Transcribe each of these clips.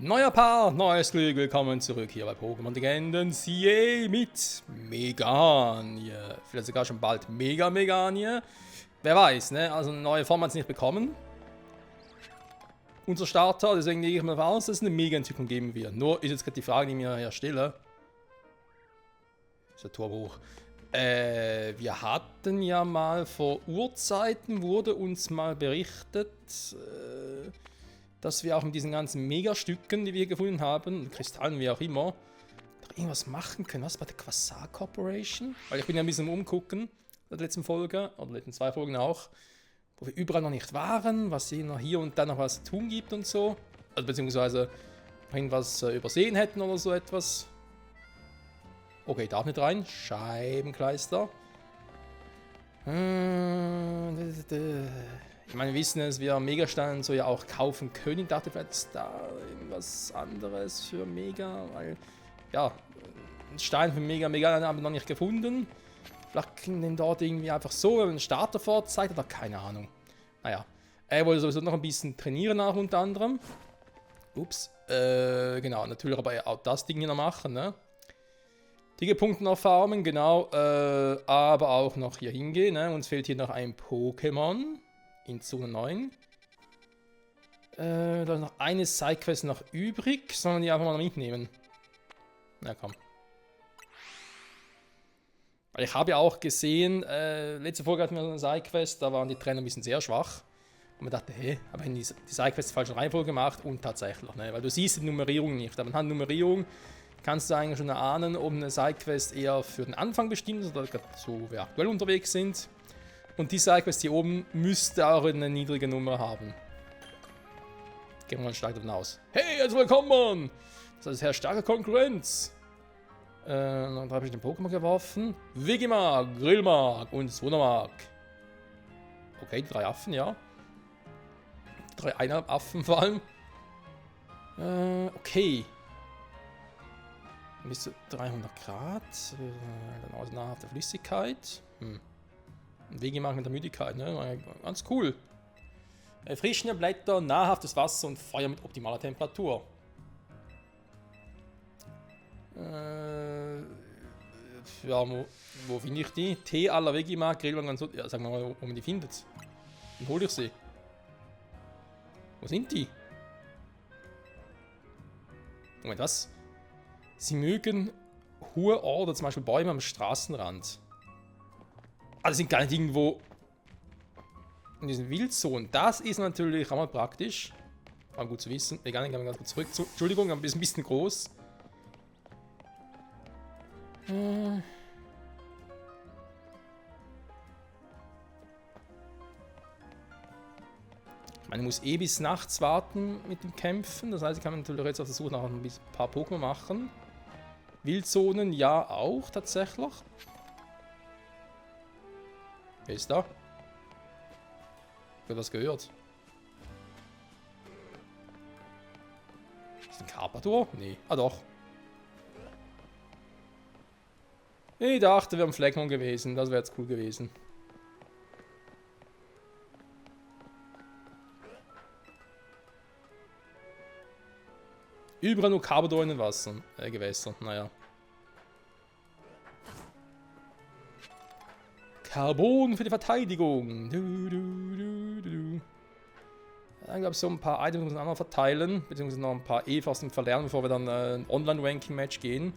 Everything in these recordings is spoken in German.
Neuer Paar, neues Glück, willkommen zurück hier bei Pokémon Legenden CA mit Meganie. Vielleicht sogar schon bald Meganie. Wer weiß, ne? Also eine neue Form hat es nicht bekommen. Unser Starter, deswegen gehe ich mal davon aus, dass es eine Mega-Entwicklung geben wird. Nur ist jetzt gerade die Frage, die ich mir hier stelle. Ist der Turm hoch. Wir hatten ja mal vor Urzeiten, wurde uns mal berichtet, dass wir auch mit diesen ganzen Megastücken, die wir gefunden haben, Kristallen wie auch immer, doch irgendwas machen können. Was bei der Quasar Corporation? Weil ich bin ja ein bisschen umgucken, in der letzten Folge, oder in den letzten 2 Folgen auch, wo wir überall noch nicht waren, was hier und da noch was zu tun gibt und so. Also beziehungsweise irgendwas übersehen hätten oder so etwas. Okay, darf nicht rein. Scheibenkleister. Ich meine, wir wissen es, wir Megasteine so ja auch kaufen können. Ich dachte, vielleicht ist da irgendwas anderes für Mega, weil, ja, einen Stein für Mega haben wir noch nicht gefunden. Vielleicht kriegen den dort irgendwie einfach so einen Starter vorzeigt oder keine Ahnung. Naja, er wollte sowieso noch ein bisschen trainieren auch unter anderem. Ups, genau, natürlich aber auch das Ding hier noch machen, ne? Punkte noch farmen, genau, aber auch noch hier hingehen, ne? Uns fehlt hier noch ein Pokémon. In Zone 9. Da ist noch eine Sidequest noch übrig. Sollen wir die einfach mal mitnehmen? Na komm. Weil ich habe ja auch gesehen, letzte Folge hatten wir so eine Sidequest, da waren die Trainer ein bisschen sehr schwach. Und man dachte, hey, aber die Sidequest falsche Reihenfolge gemacht und tatsächlich, ne? Weil du siehst die Nummerierung nicht. Aber anhand der Nummerierung kannst du eigentlich schon erahnen, ob eine Sidequest eher für den Anfang bestimmt ist oder so, wir aktuell unterwegs sind. Und die Sidequest hier oben müsste auch eine niedrige Nummer haben. Gehen wir mal stark davon aus. Hey, herzlich willkommen! Das ist sehr starke Konkurrenz. Dann habe ich den Pokémon geworfen. Wigimark, Grillmark und Sonamark. Okay, die 3 Affen, ja. 3 Affen vor allem. Okay. Bis zu 300 Grad. Dann aus nahrhafter Flüssigkeit. Wigimark mit der Müdigkeit, ne? Ganz cool. Erfrischende Blätter, nahrhaftes Wasser und Feuer mit optimaler Temperatur. Ja, wo finde ich die? Tee à la Wigimark, Grillmark und so. Ja, sagen wir mal, wo man die findet. Dann hole ich sie. Wo sind die? Moment, was? Sie mögen hohe Orte, zum Beispiel Bäume am Straßenrand. Ah, die sind gar nicht irgendwo in diesen Wildzonen. Das ist natürlich auch mal praktisch. War gut zu wissen. Egal, ich kann ganz kurz zurück. Entschuldigung, ein bisschen groß. Ich meine, ich muss eh bis nachts warten mit dem Kämpfen. Das heißt, ich kann natürlich jetzt auf der Suche nach ein paar Pokémon machen. Wildzonen ja auch tatsächlich. Wer ist da? Ich habe was gehört. Ist das ein Carpador? Nee. Ah doch. Ich dachte, wir haben Fleckmon gewesen. Das wäre jetzt cool gewesen. Überall nur Carpador in den Wassern. Gewässern. Naja. Carbon für die Verteidigung. Dann gab es so ein paar Items, die wir noch verteilen, beziehungsweise noch ein paar Evas verlernen, bevor wir dann ein Online-Ranking-Match gehen.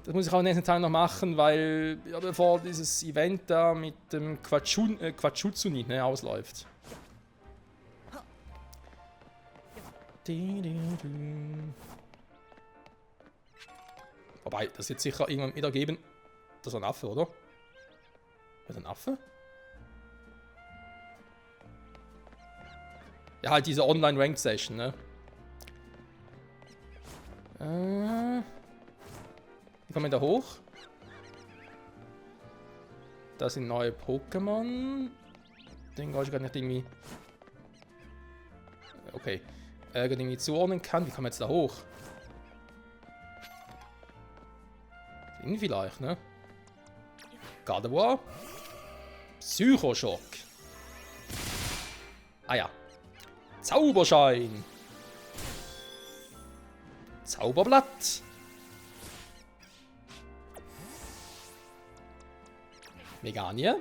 Das muss ich auch in den nächsten Tagen noch machen, weil ja, bevor dieses Event da mit dem Quachutsuni ausläuft. Wobei, das wird sicher irgendwann wieder geben. Das ist ein Affe, oder? Ist ein Affe? Ja, halt diese Online-Ranked-Session, ne? Wie kommen wir da hoch? Da sind neue Pokémon. Den ich gar nicht irgendwie... Okay. Irgendwie zuordnen kann. Wie kommen wir jetzt da hoch? Den vielleicht, ne? Gardevoir. Psychoschock. Ah ja. Zauberschein. Zauberblatt. Meganie.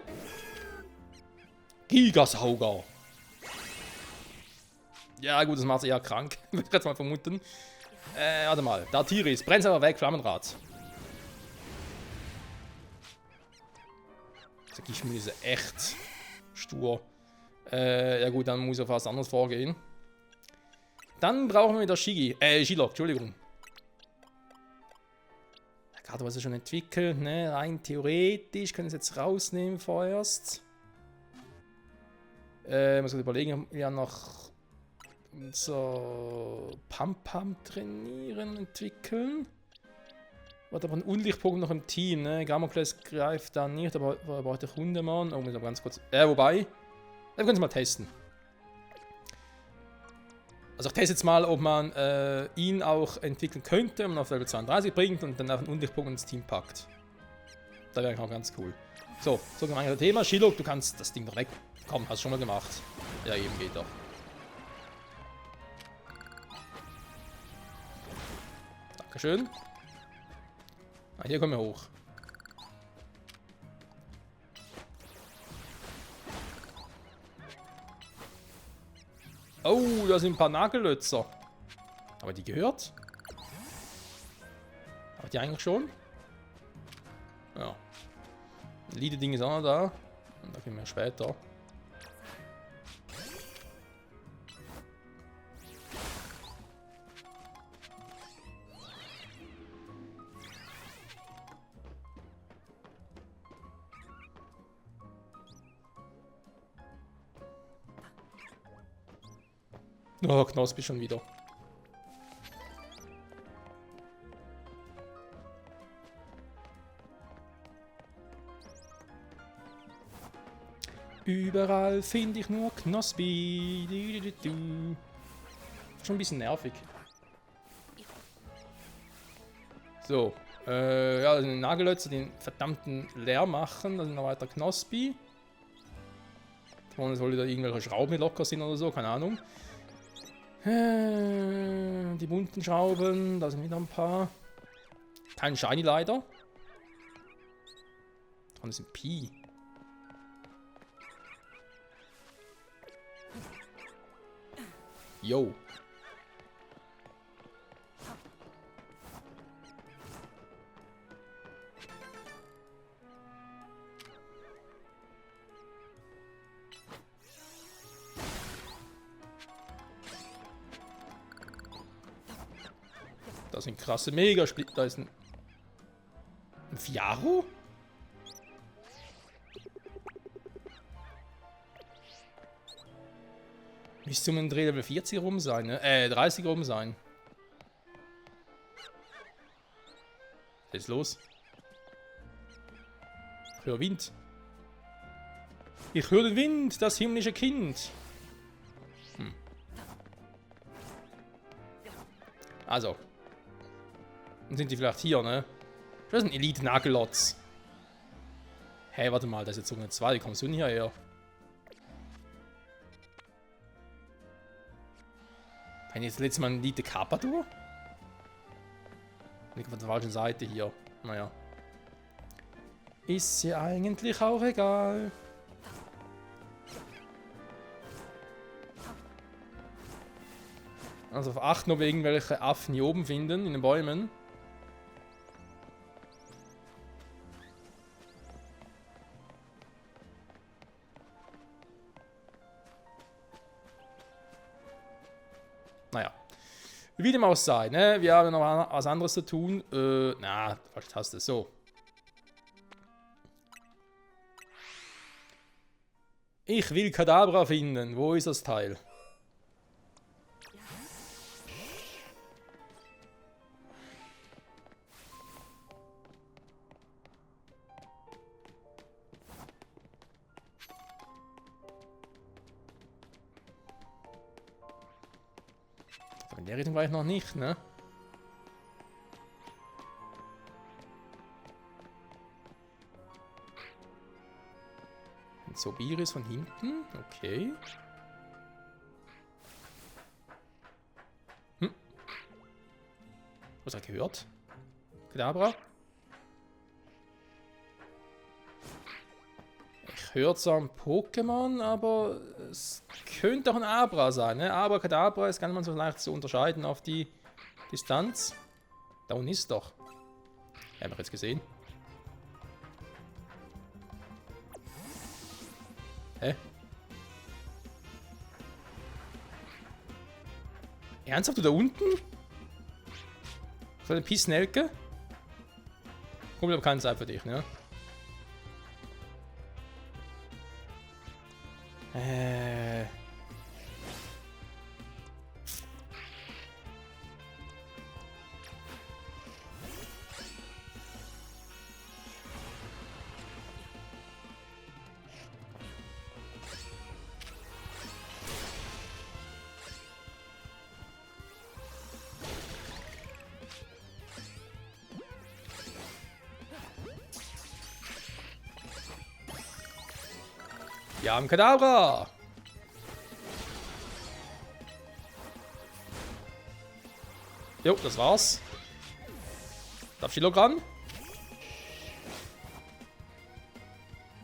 Gigasauger. Ja gut, das macht sie eher krank. Würde ich jetzt mal vermuten. Warte mal. Dartiris. Brennt aber weg. Flammenrad. Der Gishmin ist echt stur. Ja gut, dann muss er fast anders vorgehen. Dann brauchen wir wieder Shilok, Entschuldigung. Gerade was er schon entwickelt, ne? Rein theoretisch können wir es jetzt rausnehmen vorerst. Muss ich überlegen, ob wir noch unser Pam-Pam trainieren, entwickeln. Warte, aber ein Unlichtpunkt noch im Team, ne? Gamokles greift da nicht, aber er braucht der Hundemann. Oh, muss aber ganz kurz. Wobei. Dann können wir mal testen. Also ich teste jetzt mal, ob man ihn auch entwickeln könnte, wenn man auf Level 32 bringt und dann auch einen Unlichtpunkt ins Team packt. Da wäre auch ganz cool. So, zum eigentlichen Thema. Shilok, du kannst das Ding doch weg. Komm, hast du schon mal gemacht. Ja, eben geht doch. Dankeschön. Ah, hier kommen wir hoch. Oh, da sind ein paar Nagellötzer. Aber die gehört? Aber die eigentlich schon? Ja. Liede-Ding ist auch noch da. Und da gehen wir später. Oh, Knospi schon wieder. Überall finde ich nur Knospi. Schon ein bisschen nervig. So. Ja, den Nagellötzer, den verdammten leer machen. Da sind noch weiter Knospi. Vorne soll da irgendwelche Schrauben locker sind oder so, keine Ahnung. Die bunten Schrauben, da sind wieder ein paar. Kein Shiny leider. Und das sind Pi. Yo. Das sind krasse Megasplit. Da ist ein Fiaro? Müsste um den Dreh Level 40 rum sein, ne? 30 rum sein. Was ist los? Ich höre Wind. Ich höre den Wind, das himmlische Kind. Also. Dann sind die vielleicht hier, ne? Das ist ein Elite-Nagellotz. Hey, warte mal, das ist jetzt Zone 2. Wie kommst du denn hierher? Wenn jetzt letztes Mal ein Elite Carpador? Nicht von der falschen Seite hier. Naja. Ist ja eigentlich auch egal. Also auf 8 noch irgendwelche Affen hier oben finden, in den Bäumen. Naja. Wie dem auch sei, ne? Wir haben noch was anderes zu tun. Na, falsche Taste. So. Ich will Kadabra finden. Wo ist das Teil? In der Richtung war ich noch nicht, ne? Sobiris von hinten, okay. Was hat er gehört? Kadabra? Ich höre zwar ein Pokémon, aber es könnte auch ein Abra sein. Ne? Abracadabra ist gar nicht mal so leicht zu unterscheiden auf die Distanz. Da unten ist es doch. Haben wir jetzt gesehen. Hä? Ernsthaft, du da unten? So eine Pissnelke? Kommt aber keine Zeit für dich, ne? Wir haben Kadabra! Jo, das war's. Darf ich ran?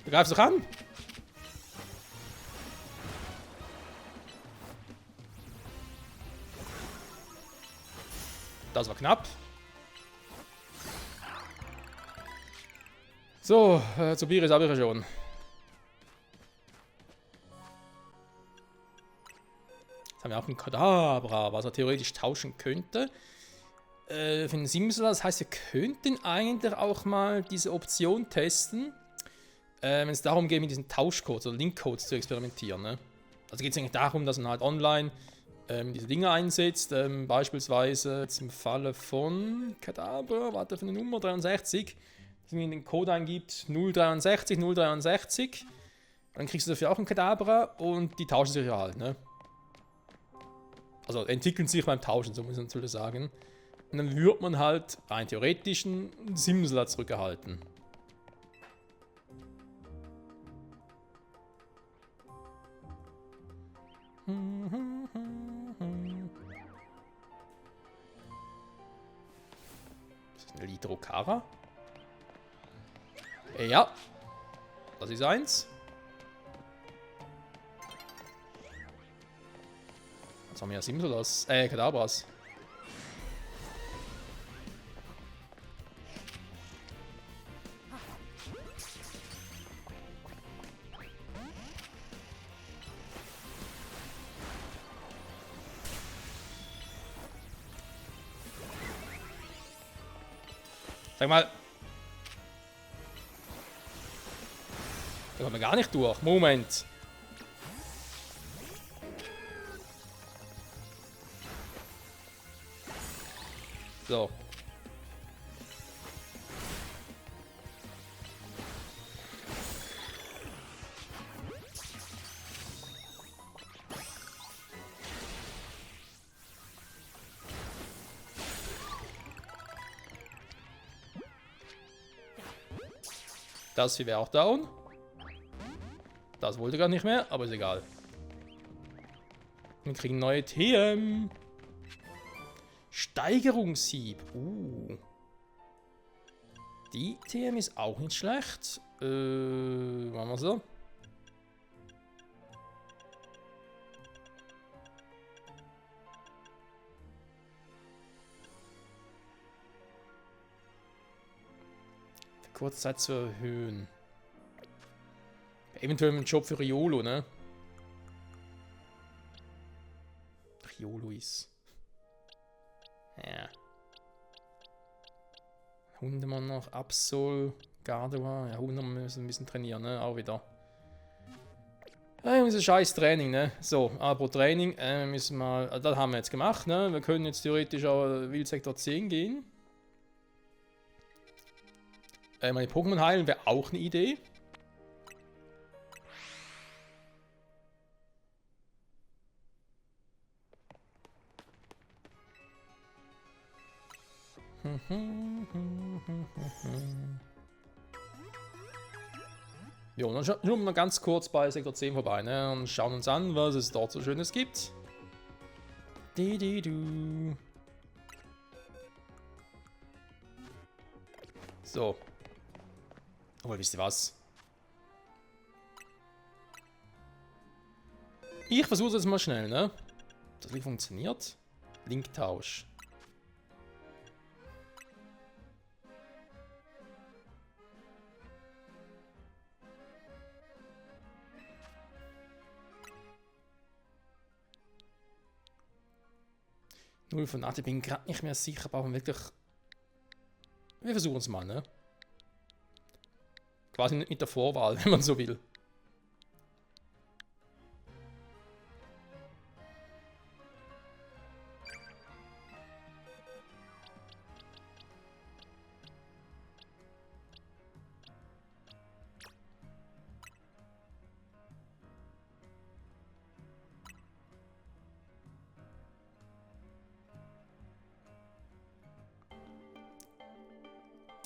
Du greifst doch an! Das war knapp. So, zu Biris habe ich ja schon. Jetzt haben wir auch ein Kadabra, was er theoretisch tauschen könnte. Für den Simsala, das heißt, wir könnten eigentlich auch mal diese Option testen, wenn es darum geht, mit diesen Tauschcodes oder Linkcodes zu experimentieren. Ne? Also geht es eigentlich darum, dass man halt online diese Dinge einsetzt, beispielsweise jetzt im Falle von Kadabra, warte, für eine Nummer 63, dass man in den Code eingibt 063, 063, dann kriegst du dafür auch ein Kadabra und die tauschen sich ja halt, ne? Also entwickeln sich beim Tauschen, so muss man natürlich sagen. Und dann würde man halt rein theoretisch einen Simsala zurückerhalten. Das ist eine Lidrokara. Ja, das ist eins. Jetzt haben wir ja Simsalas, Kadabras. Sag mal. Da kommt man gar nicht durch. Moment. So. Das hier wäre auch down. Das wollte gar nicht mehr, aber ist egal. Wir kriegen neue TM. Steigerungshieb. Die TM ist auch nicht schlecht. Machen wir so. Kurzzeit zu erhöhen. Eventuell einen Job für Riolo, ne? Riolo ist. Ja. Hundemann noch, Absol, Gardewa. Ja, Hundemann müssen ein bisschen trainieren, ne? Auch wieder. Ja, unser scheiß Training, ne? So, aber Training müssen wir. Das haben wir jetzt gemacht, ne? Wir können jetzt theoretisch auch Wildsektor 10 gehen. Meine Pokémon heilen wäre auch eine Idee. Jo, dann schauen wir mal ganz kurz bei Sektor 10 vorbei, ne? Und schauen uns an, was es dort so Schönes gibt. So. Aber wisst ihr was? Ich versuche es jetzt mal schnell, ne? Das nicht funktioniert. Linktausch. Null von 8, ich bin gerade nicht mehr sicher, aber wirklich. Wir versuchen es mal, ne? Quasi nicht mit der Vorwahl, wenn man so will.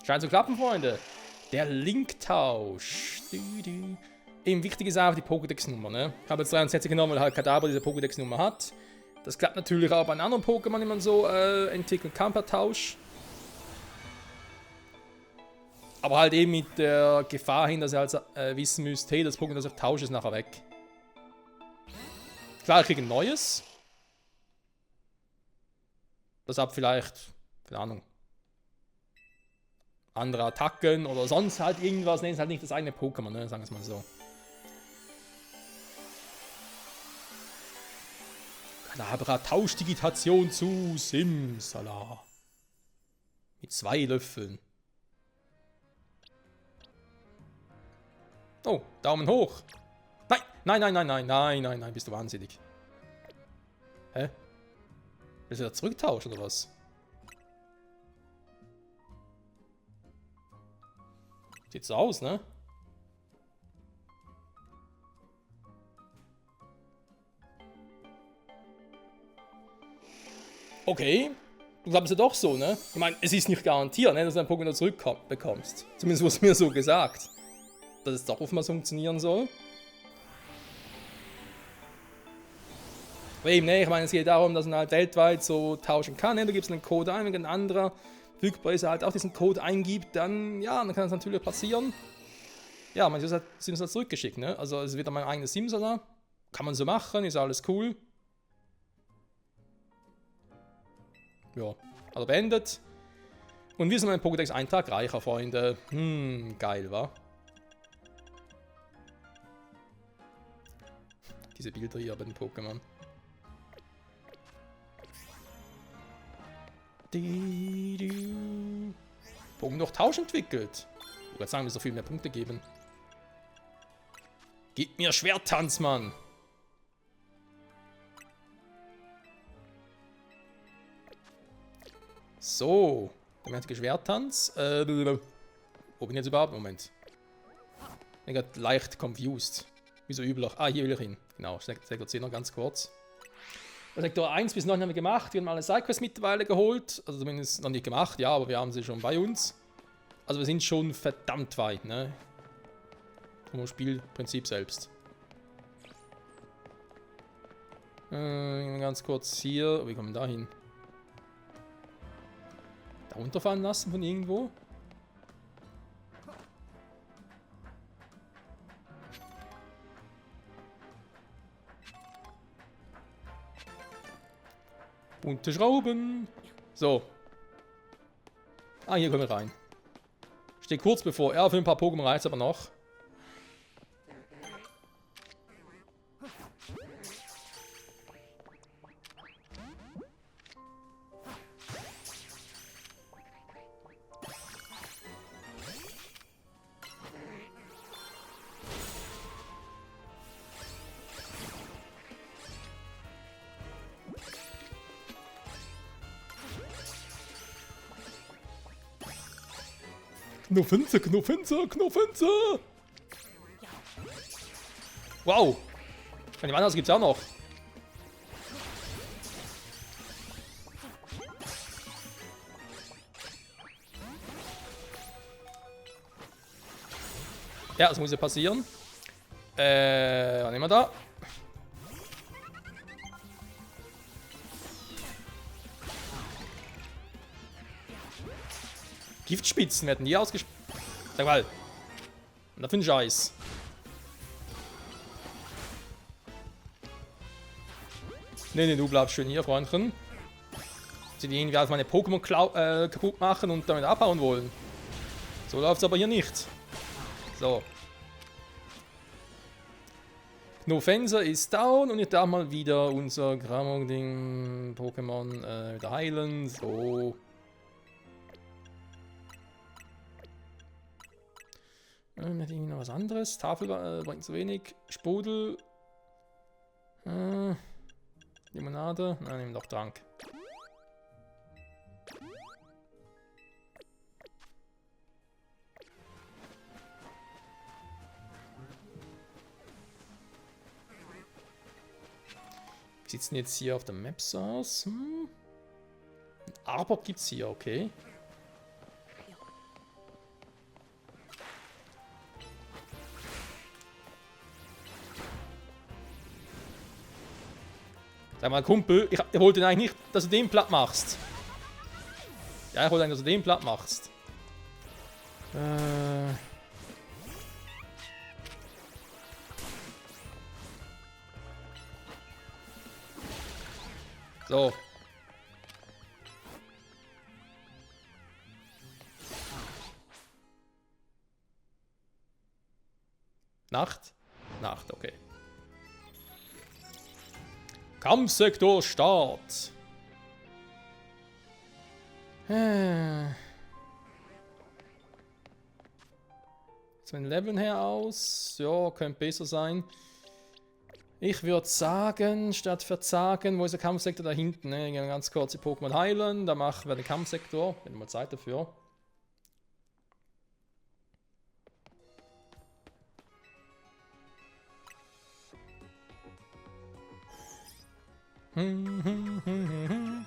Scheint zu klappen, Freunde. Der Linktausch. Eben wichtig ist auch die Pokédex-Nummer, ne? Ich habe jetzt 63 genommen, weil halt Kadabra diese Pokédex-Nummer hat. Das klappt natürlich auch bei einem anderen Pokémon, die man so entwickeln kann per Tausch. Aber halt eben mit der Gefahr hin, dass ihr halt wissen müsst, hey, das Pokémon, das ich tausche, ist nachher weg. Klar, ich kriege ein neues. Das hat vielleicht, keine Ahnung, andere Attacken oder sonst halt irgendwas. Nennen es halt nicht das eigene Pokémon, ne? Sagen wir es mal so. Kadabra Tauschdigitation zu Simsala. Mit 2 Löffeln. Oh, Daumen hoch. Nein, nein, nein, nein, nein, nein, nein, nein, bist du wahnsinnig. Hä? Willst du da zurücktauschen oder was? Sieht so aus, ne? Okay. Du glaubst ja doch so, ne? Ich meine, es ist nicht garantiert, ne, dass du ein Pokémon zurückbekommst. Zumindest wurde es mir so gesagt. Dass es doch offenbar funktionieren soll. Aber eben, ne, ich meine, es geht darum, dass man halt weltweit so tauschen kann. Ne? Du gibst einen Code ein, wenn ein anderer verfügbar ist, halt auch diesen Code eingibt, dann, ja, dann kann es natürlich passieren. Ja, man ist halt Simsala zurückgeschickt, ne? Also es ist wieder mein eigenes Simsala. Kann man so machen, ist alles cool. Ja, also beendet. Und wir sind ein Pokédex-Eintrag reicher, Freunde. Geil, wa? Diese Bilder hier bei den Pokémon. Pokémon noch Tausch entwickelt. Ich wollte gerade sagen, wir so viel mehr Punkte geben. Gib mir Schwerttanz, Mann! So, der merkwürdige Schwerttanz. Wo bin ich jetzt überhaupt? Moment. Ich bin gerade leicht confused. Wieso üblich? Ah, hier will ich hin. Genau, Sektor 10 noch ganz kurz. Sektor 1 bis 9 haben wir gemacht. Wir haben alle Sidequests mittlerweile geholt. Also zumindest noch nicht gemacht, ja, aber wir haben sie schon bei uns. Also wir sind schon verdammt weit, ne? Vom Spielprinzip selbst. Ganz kurz hier. Wie kommen wir da hin? Da runterfahren lassen von irgendwo? Bunte Schrauben. So. Ah, hier können wir rein. Steht kurz bevor. Ja, für ein paar Pokémon reizt aber noch. Knuffinze, Knuffinze, Knuffinze! Wow! Von dem anderen gibt's auch noch. Ja, das muss ja passieren. Was nehmen wir da? Giftspitzen werden die ausgespielt. Sag mal. Und da für ein Scheiß. Nee, du bleibst schön hier, Freundchen. Sie die irgendwie auf meine Pokémon kaputt machen und damit abhauen wollen. So läuft's aber hier nicht. So. Knofenser ist down und ich darf mal wieder unser Gramon-Ding Pokémon wieder heilen. So. Hätte irgendwie noch was anderes. Tafel bringt zu wenig. Sprudel. Limonade. Nein, nimm doch Trank. Wie sieht es denn jetzt hier auf der Map aus? Arbok gibt es hier, okay. Sag mal, Kumpel, ich wollte eigentlich nicht, dass du den platt machst. Ja, ich wollte eigentlich, dass du den platt machst. So. Nacht? Nacht, okay. Kampfsektor Start. Jetzt von den Leveln her aus. Ja, könnte besser sein. Ich würde sagen, statt verzagen, wo ist der Kampfsektor da hinten? Ne? Ganz kurz die Pokémon heilen. Da machen wir den Kampfsektor. Wenn mal Zeit dafür. Die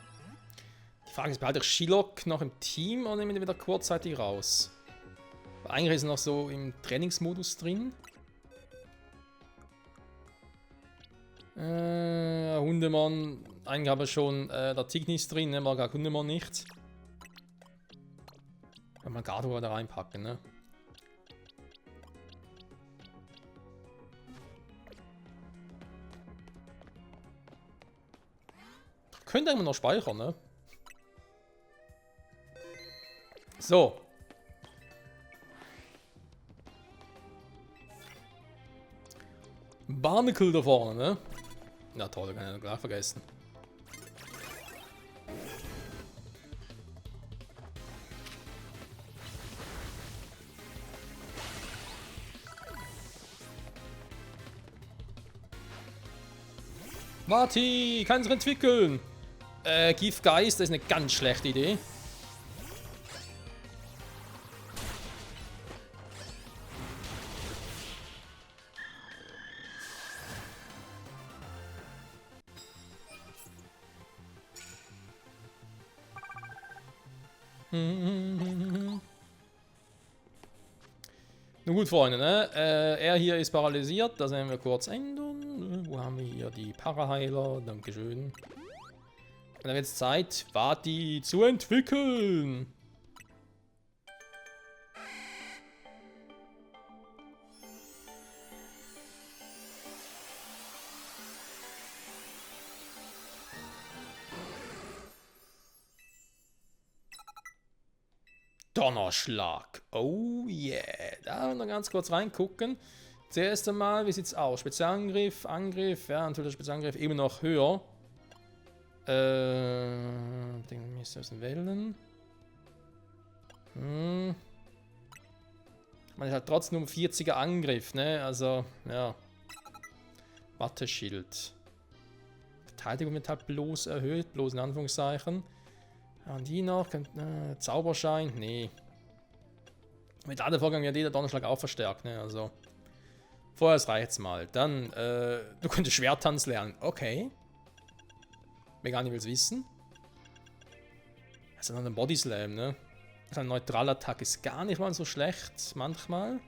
Frage ist, behalte ich Shilok noch im Team oder nehme ich ihn wieder kurzzeitig raus? Weil eigentlich ist er noch so im Trainingsmodus drin. Hundemann, eigentlich habe ich schon der Tignis drin, ne? Mag auch Hundemann nicht. Kann man Gardevoir da reinpacken, ne? Könnte immer noch speichern, ne? So. Barnacle da vorne, ne? Na toll, kann ich gleich vergessen. Marty, kann sich entwickeln. Giftgeist, das ist eine ganz schlechte Idee. Nun gut, Freunde, ne? Er hier ist paralysiert, das werden wir kurz ändern. Wo haben wir hier die Paraheiler? Dankeschön. Und dann wird es Zeit, Vati zu entwickeln. Donnerschlag. Oh yeah. Da noch ganz kurz reingucken. Zuerst einmal, wie sieht es aus? Spezialangriff, Angriff. Ja, natürlich der Spezialangriff immer noch höher. Den müssen wir wählen. Man hat halt trotzdem nur 40er Angriff, ne? Also, ja. Watteschild. Verteidigung wird halt bloß erhöht, bloß in Anführungszeichen. Ja, und die noch, Zauberschein, nee. Mit der Vorgang wird jeder Donnerschlag auch verstärkt, ne? Also. Vorher reicht's mal. Dann, du könntest Schwerttanz lernen. Okay. Mir gar nicht will's wissen. Das ist noch ein Body Slam, ne? Also ein Neutralattack ist gar nicht mal so schlecht, manchmal.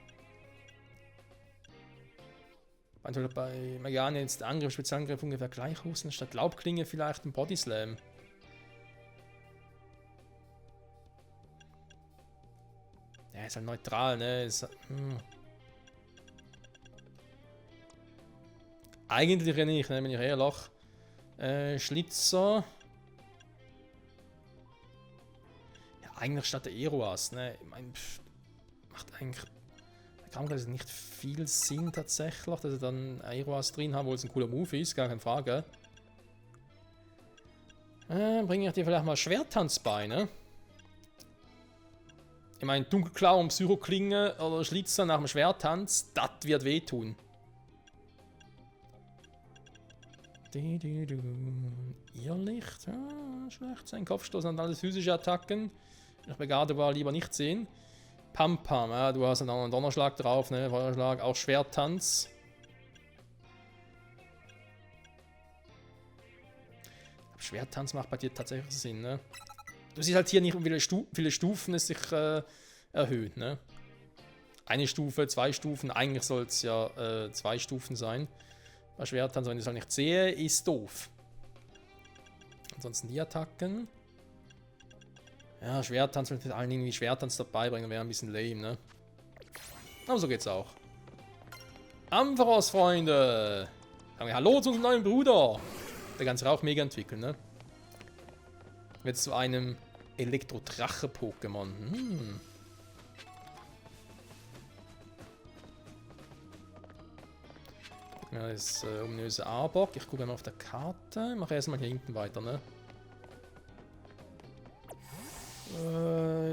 Manchmal bei Magane jetzt der Angriff, Spezialangriff ungefähr gleich hoch sind, statt Laubklinge vielleicht ein Body Slam. ist halt neutral, ne? Eigentlich nicht, ne? Bin ich eher Loch. Schlitzer. Ja, eigentlich statt der Eroas, ne? Ich meine, macht eigentlich. Da kann man nicht viel Sinn tatsächlich, dass ich dann Eroas drin habe, obwohl es ein cooler Move ist, gar keine Frage. Bringe ich dir vielleicht mal Schwerttanz bei, ne? Ich meine, Dunkelklau und Psychoklinge oder Schlitzer nach dem Schwerttanz, das wird wehtun. Irrlicht, ja, schlecht sein. Kopfstoß und alles physische Attacken. Ich bei Gardevoir lieber nicht sehen. Pam Pam, ja, du hast einen Donnerschlag drauf, ne? Feuerschlag, auch Schwerttanz. Schwerttanz macht bei dir tatsächlich Sinn, ne? Du siehst halt hier nicht, wie viele Stufen es sich erhöht, ne? Eine Stufe, 2 Stufen, eigentlich soll es ja 2 Stufen sein. Bei Schwerttanz, wenn ich es halt nicht sehe, ist doof. Ansonsten die Attacken. Ja, Schwerttanz, wenn ich allen irgendwie Schwerttanz dabei bringen, wäre ein bisschen lame, ne? Aber so geht's auch. Ampharos, Freunde! Sagen wir Hallo zu unserem neuen Bruder! Der kann sich auch mega entwickeln, ne? Wird zu einem Elektro-Drache-Pokémon. Ja, das ominöse Arbok. Ich gucke mal auf der Karte. Ich mache erstmal hier hinten weiter, ne?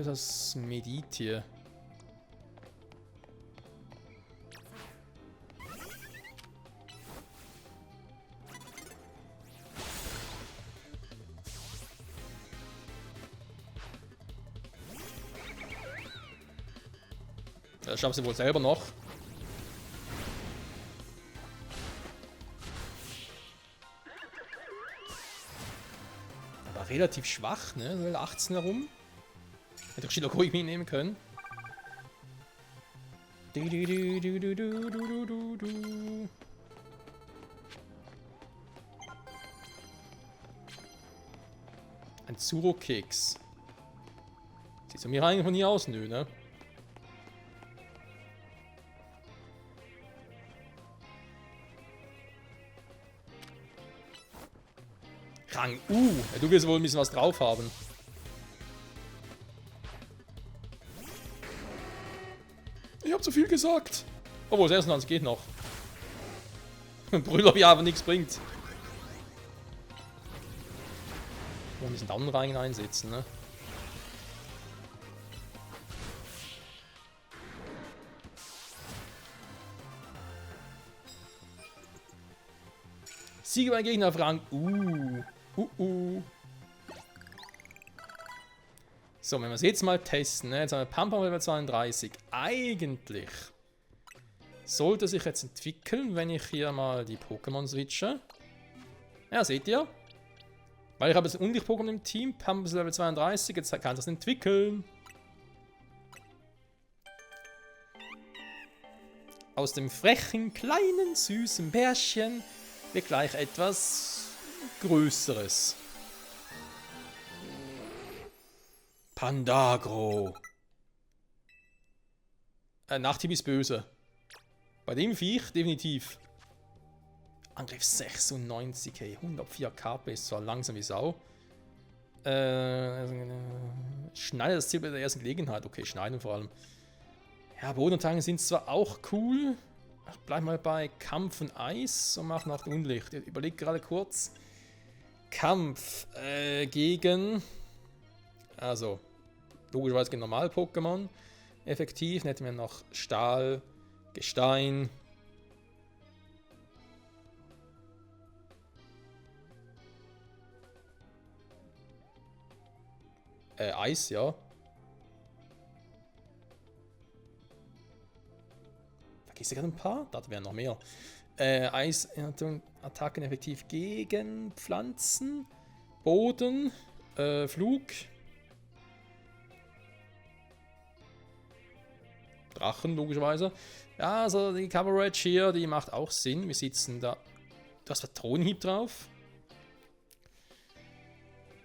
Das Medit hier. Das schaffst du wohl selber noch. Aber relativ schwach, ne? Level 18 herum. Hätte ich Shilokoi nehmen können. Ein Zuro-Keks. Sieht so mir eigentlich von hier aus, nö, ne? Rang U. Ja, du wirst wohl ein bisschen was drauf haben. Ich hab zu viel gesagt. Obwohl, das erste geht noch. Brüller, wie aber nichts bringt. Wir müssen dann rein einsetzen, ne? Siege beim Gegner auf Rang U. So, wenn wir es jetzt mal testen, ne? Jetzt haben wir Pam-Pam Level 32. Eigentlich sollte sich jetzt entwickeln, wenn ich hier mal die Pokémon switche. Ja, seht ihr? Weil ich habe jetzt ein Unlicht-Pokémon im Team, Pam ist Level 32, jetzt kann das entwickeln. Aus dem frechen, kleinen, süßen Bärchen wird gleich etwas Größeres. Pandagro. Nachtieb ist böse. Bei dem Viech definitiv. Angriff 96, hey, 104 KP ist zwar langsam wie Sau. Schneide das Ziel bei der ersten Gelegenheit. Okay, schneiden vor allem. Ja, Bodenattacken sind zwar auch cool. Ich bleib mal bei Kampf und Eis und mach noch Unlicht. Ich überleg gerade kurz. Kampf gegen. Also, logischerweise gegen normale Pokémon. Effektiv. Dann hätten wir noch Stahl, Gestein. Eis, ja. Vergiss ich gerade ein paar? Da wären noch mehr. Eis-Attacken effektiv gegen Pflanzen, Boden, Flug. Drachen, logischerweise. Ja, also die Coverage hier, die macht auch Sinn. Wir sitzen da. Du hast Patronenhieb drauf.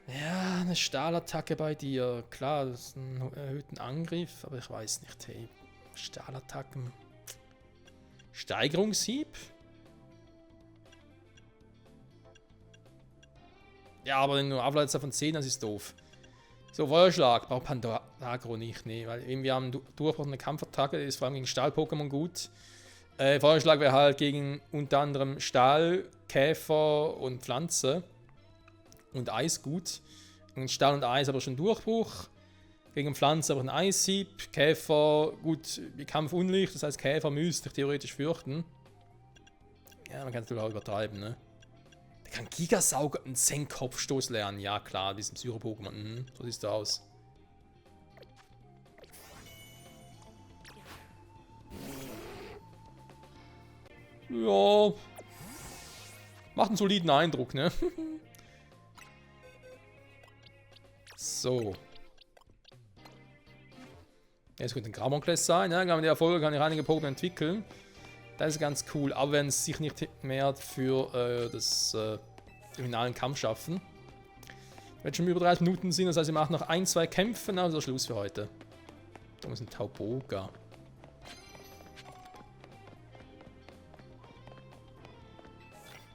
Ja, eine Stahlattacke bei dir. Klar, das ist ein erhöhten Angriff, aber ich weiß nicht. Hey, Stahlattacken. Steigerungshieb? Ja, aber nur Ableiter von 10, das ist doof. So, Feuerschlag. Braucht Pandagro nicht, nee, weil wir haben Durchbruch eine Kampfattacke, die ist vor allem gegen Stahl-Pokémon gut. Feuerschlag wäre halt gegen unter anderem Stahl, Käfer und Pflanze. Und Eis gut. Gegen Stahl und Eis aber schon Durchbruch. Gegen Pflanze aber ein Eishieb. Käfer, gut, wie Kampf Unlicht, das heißt Käfer müsste ich theoretisch fürchten. Ja, man kann es natürlich auch übertreiben, ne? Der kann Gigasauger einen Senkkopfstoß lernen. Ja, klar, diesen Psycho-Pokémon. So sieht es da aus. Ja. Macht einen soliden Eindruck, ne? So. Jetzt könnte ein Gramonkles sein, ne? Wenn man die Erfolge kann ich einige Pokémon entwickeln. Das ist ganz cool, aber wenn es sich nicht mehr für das finalen Kampf schaffen. Wird schon über 30 Minuten sind, das heißt, wir machen noch 1, 2 Kämpfe, also Schluss für heute. Da ist ein Tauboga.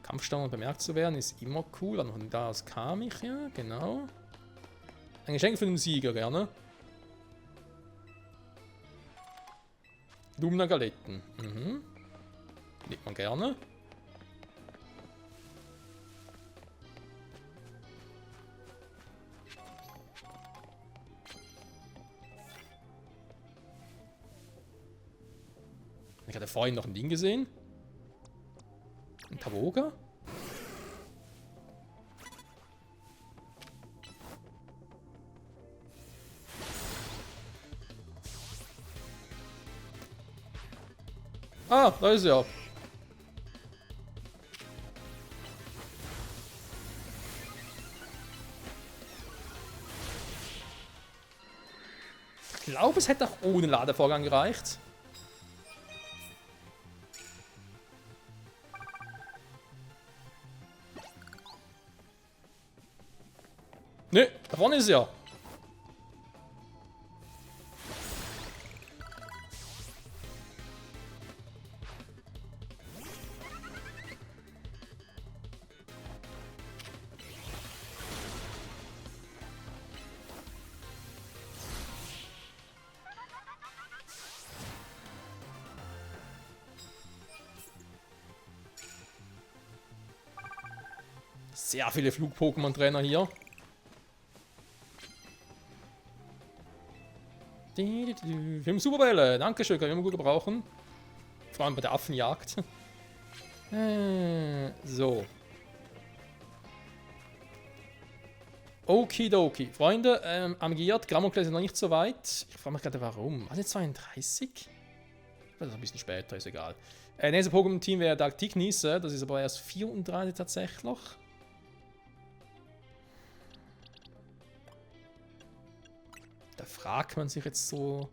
Kampfstand bemerkt zu werden ist immer cool. Dann von da aus kam ich ja, genau. Ein Geschenk für den Sieger, gerne. Lumina Galetten. Mhm. Nimmt man gerne. Ich hatte vorhin noch ein Ding gesehen. Ein Tauboga. Ah, da ist er. Ich glaube, es hätte auch ohne Ladevorgang gereicht. Ne, da vorne ist er. Sehr viele Flug-Pokémon-Trainer hier. Wir haben Superbälle. Dankeschön, kann ich immer gut gebrauchen. Vor allem bei der Affenjagd. So. Okidoki. Freunde, Amgiert, Gramonkles ist noch nicht so weit. Ich frage mich gerade, warum. Was ist 32? Das ist ein bisschen später, ist egal. Nächstes Pokémon-Team wäre Darktignis. Das ist aber erst 34 tatsächlich. Da fragt man sich jetzt so,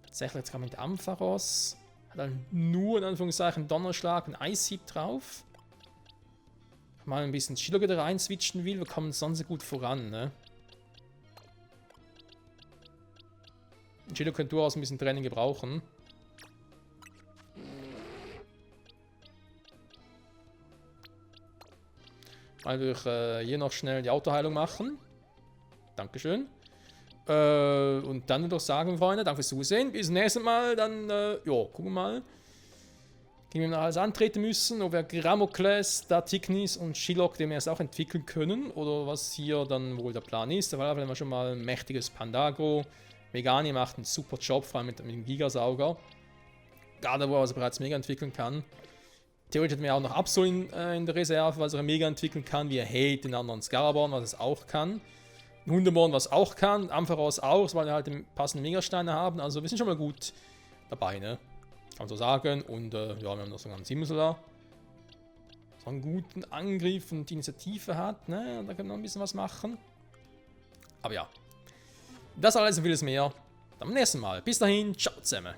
tatsächlich jetzt gerade mit Ampharos, hat dann nur in Anführungszeichen Donnerschlag und Eishieb drauf. Mal ein bisschen Chillogetter reinswitchen will, wir kommen sonst gut voran, ne? Chillo könnte durchaus ein bisschen Training gebrauchen. Mal würde ich hier noch schnell die Autoheilung machen. Dankeschön. Und dann würde ich sagen, Freunde, danke fürs Zusehen. Bis zum nächsten Mal. Dann, ja, gucken wir mal. Gegen wen wir noch alles antreten müssen. Ob wir Gramonkles, Darktignis und Chillock dem erst auch entwickeln können. Oder was hier dann wohl der Plan ist. Da haben wir schon mal ein mächtiges Pandagro. Megani macht einen super Job, vor allem mit dem Gigasauger. Gerade wo er also bereits mega entwickeln kann. Theoretisch hätten wir auch noch Absol in der Reserve, was er mega entwickeln kann. Wie er Hate, den anderen Scaraborn, was es auch kann. Hundemorn, was auch kann, Ampharos auch, weil wir halt den passenden Megasteine haben. Also wir sind schon mal gut dabei, ne? Kann man so sagen. Und ja, wir haben noch so einen Simsler. So einen guten Angriff und die Initiative hat, ne? Und da können wir noch ein bisschen was machen. Aber ja. Das alles und vieles mehr. Dann beim nächsten Mal. Bis dahin, ciao zusammen.